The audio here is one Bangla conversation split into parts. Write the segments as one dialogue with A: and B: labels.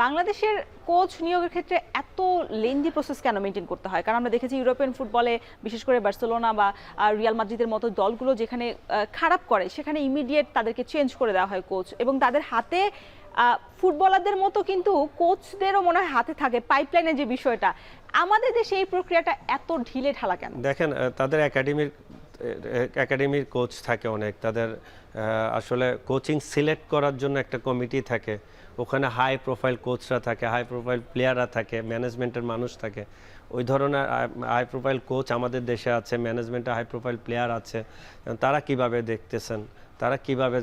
A: বাংলাদেশের কোচ নিয়োগের ক্ষেত্রে এত লেন্দি প্রসেস কেন মেনটেন করতে হয়? কারণ আমরা দেখেছি ইউরোপিয়ান ফুটবলে বিশেষ করে বার্সেলোনা বা রিয়াল মাদ্রিদের মতো দলগুলো যেখানে খারাপ করে সেখানে ইমিডিয়েট তাদেরকে চেঞ্জ করে দেওয়া হয় কোচ, এবং তাদের হাতে ফুটবলারদের মতো কিন্তু কোচদেরও মনে হয় হাতে থাকে পাইপলাইনের যে বিষয়টা। আমাদের দেশে এই প্রক্রিয়াটা এত ঢিলে ঢালা কেন?
B: দেখেন, তাদের একাডেমির কোচ থাকে অনেক, তাদের আসলে কোচিং সিলেক্ট করার জন্য একটা কমিটি থাকে, ওখানে হাই প্রোফাইল কোচরা থাকে, হাই প্রোফাইল প্লেয়াররা থাকে, ম্যানেজমেন্টের মানুষ থাকে। ওই ধরনের হাই প্রোফাইল কোচ আমাদের দেশে আছে, ম্যানেজমেন্টে হাই প্রোফাইল প্লেয়ার আছে। তারা কিভাবে দেখতেছেন, তারা কিভাবে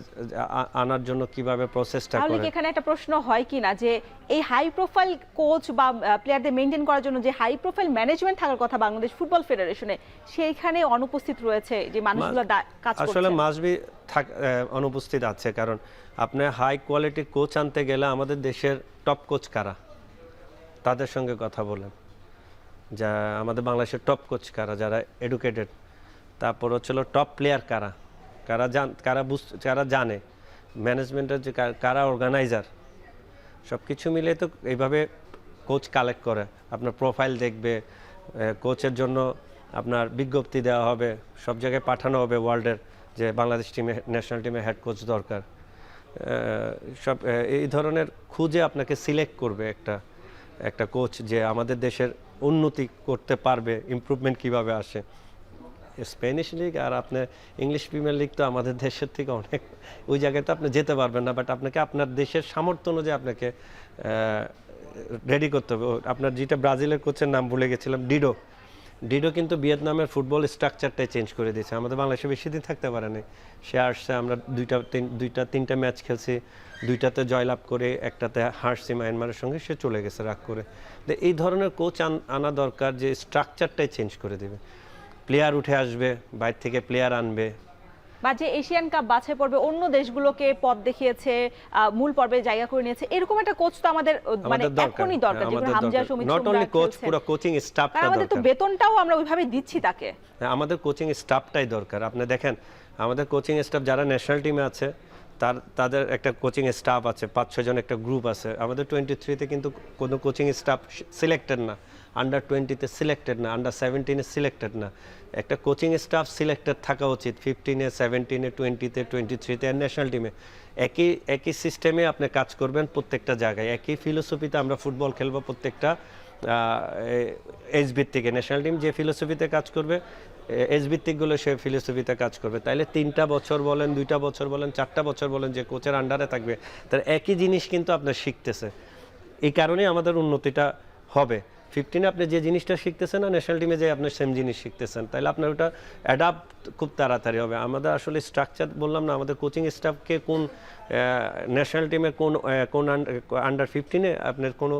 B: আনার জন্য কিভাবে প্রসেসটা করে।
A: তাহলে এখানে একটা প্রশ্ন হয় কি না যে এই হাই প্রোফাইল কোচ বা প্লেয়ারদের মেইনটেইন করার জন্য যে হাই প্রোফাইল ম্যানেজমেন্ট থাকার কথা বাংলাদেশ ফুটবল ফেডারেশনে, সেইখানে অনুপস্থিত রয়েছে যে মানুষগুলো কাজ করছে?
B: আসলে মাসবি অনুপস্থিত আছে, কারণ আপনি হাই কোয়ালিটির কোচ আনতে গেলে আমাদের দেশের টপ কোচ কারা, তাদের সঙ্গে কথা বলেন। যা আমাদের বাংলাদেশের টপ কোচ কারা, যারা এডুকেটেড। তারপর হচ্ছিল টপ প্লেয়ার কারা, কারা জানে ম্যানেজমেন্টের, যে কারা অর্গানাইজার। সব কিছু মিলে তো এইভাবে কোচ কালেক্ট করে। আপনার প্রোফাইল দেখবে, কোচের জন্য আপনার বিজ্ঞপ্তি দেওয়া হবে, সব জায়গায় পাঠানো হবে ওয়ার্ল্ডের, যে বাংলাদেশ টিমে, ন্যাশনাল টিমে হেড কোচ দরকার। সব এই ধরনের খুঁজে আপনাকে সিলেক্ট করবে একটা কোচ, যে আমাদের দেশের উন্নতি করতে পারবে, ইমপ্রুভমেন্ট কিভাবে আসে। স্প্যানিশ লিগ আর আপনার ইংলিশ প্রিমিয়ার লিগ তো আমাদের দেশের থেকে অনেক, ওই জায়গায় তো আপনি যেতে পারবেন না, বাট আপনাকে আপনার দেশের সামর্থ্য অনুযায়ী আপনাকে রেডি করতে হবে। আপনার যেটা ব্রাজিলের কোচের নাম ভুলে গেছিলাম, ডিডো কিন্তু ভিয়েতনামের ফুটবল স্ট্রাকচারটাই চেঞ্জ করে দিয়েছে। আমাদের বাংলাদেশে বেশি দিন থাকতে পারেনি, সে আসছে, আমরা তিনটা ম্যাচ খেলছি, দুইটাতে জয়লাভ করে একটাতে হারছি মায়ানমারের সঙ্গে, সে চলে গেছে রাগ করে। এই ধরনের কোচ আনা দরকার, যে স্ট্রাকচারটাই চেঞ্জ করে দেবে। প্লেয়ার উঠে আসবে, বাইরে থেকে প্লেয়ার আনবে,
A: বা যে এশিয়ান কাপ বাছাই পর্বে অন্য দেশগুলোকে পথ দেখিয়েছে, মূল পর্বে জায়গা করে নিয়েছে, এরকম একটা কোচ তো আমাদের মানে এখনই দরকার। যেগুলো Hamza, Sumit,
B: not only coach, পুরো কোচিং স্টাফটা দরকার।
A: আমাদের তো বেতনটাও আমরা ওইভাবে দিচ্ছি তাকে।
B: আমাদের কোচিং স্টাফটাই দরকার। আপনি দেখেন, আমাদের কোচিং স্টাফ যারা ন্যাশনাল টিমে আছে, তাদের একটা কোচিং স্টাফ আছে, 5-6 জন একটা গ্রুপ আছে। আমাদের 23-তে কিন্তু কোনো কোচিং স্টাফ সিলেক্টেড না, আন্ডার 20-তে সিলেক্টেড না, আন্ডার 17-এ সিলেক্টেড না। একটা কোচিং স্টাফ সিলেক্টেড থাকা উচিত 15-এ, 17-এ, 20-তে, 23-তে আর ন্যাশনাল টিমে। একই সিস্টেমে আপনি কাজ করবেন প্রত্যেকটা জায়গায়, একই ফিলোসফিতে আমরা ফুটবল খেলবো প্রত্যেকটা এজ ভিত্তিকে। ন্যাশনাল টিম যে ফিলোসফিতে কাজ করবে, এজ ভিত্তিকগুলো সে ফিলোসফিতে কাজ করবে। তাইলে 3টা বছর বলেন, 2টা বছর বলেন, 4টা বছর বলেন, যে কোচের আন্ডারে থাকবে, তার একই জিনিস কিন্তু আপনার শিখতেছে। এই কারণেই আমাদের উন্নতিটা হবে। 15-এ আপনি যে জিনিসটা শিখতেছেন না, ন্যাশনাল টিমে যে আপনি সেম জিনিস শিখতেছেন, তাহলে আপনার ওটা অ্যাডাপ্ট খুব তাড়াতাড়ি হবে। আমাদের আসলে স্ট্রাকচার বললাম না, আমাদের কোচিং স্টাফকে কোন ন্যাশনাল টিমে কোন আন্ডার 15-এ আপনার কোনো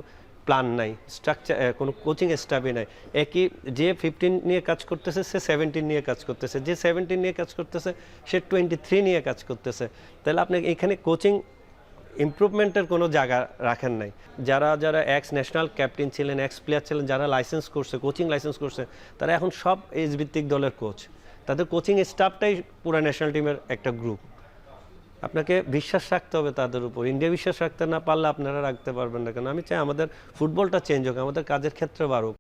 B: প্ল্যান নাই, স্ট্রাকচার কোনো কোচিং স্টাফই নাই। একই যে 15 নিয়ে কাজ করতেছে, সে 17 নিয়ে কাজ করতেছে, যে 17 নিয়ে কাজ করতেছে, সে 23 নিয়ে কাজ করতেছে। তাহলে আপনি এখানে কোচিং ইমপ্রুভমেন্টের কোনো জায়গা রাখেন নাই। যারা এক্স ন্যাশনাল ক্যাপ্টেন ছিলেন, এক্স প্লেয়ার ছিলেন, যারা লাইসেন্স করছে, কোচিং লাইসেন্স করছে, তারা এখন সব এজ ভিত্তিক দলের কোচ। তাদের কোচিং স্টাফটাই পুরো ন্যাশনাল টিমের একটা গ্রুপ। আপনাকে বিশ্বাস রাখতে হবে তাদের উপর। ইন্ডিয়া বিশ্বাস রাখতে না পারলে আপনারা রাখতে পারবেন না। কেন আমি চাই আমাদের ফুটবলটা চেঞ্জ হোক, আমাদের কাজের ক্ষেত্রে বাড়ুক।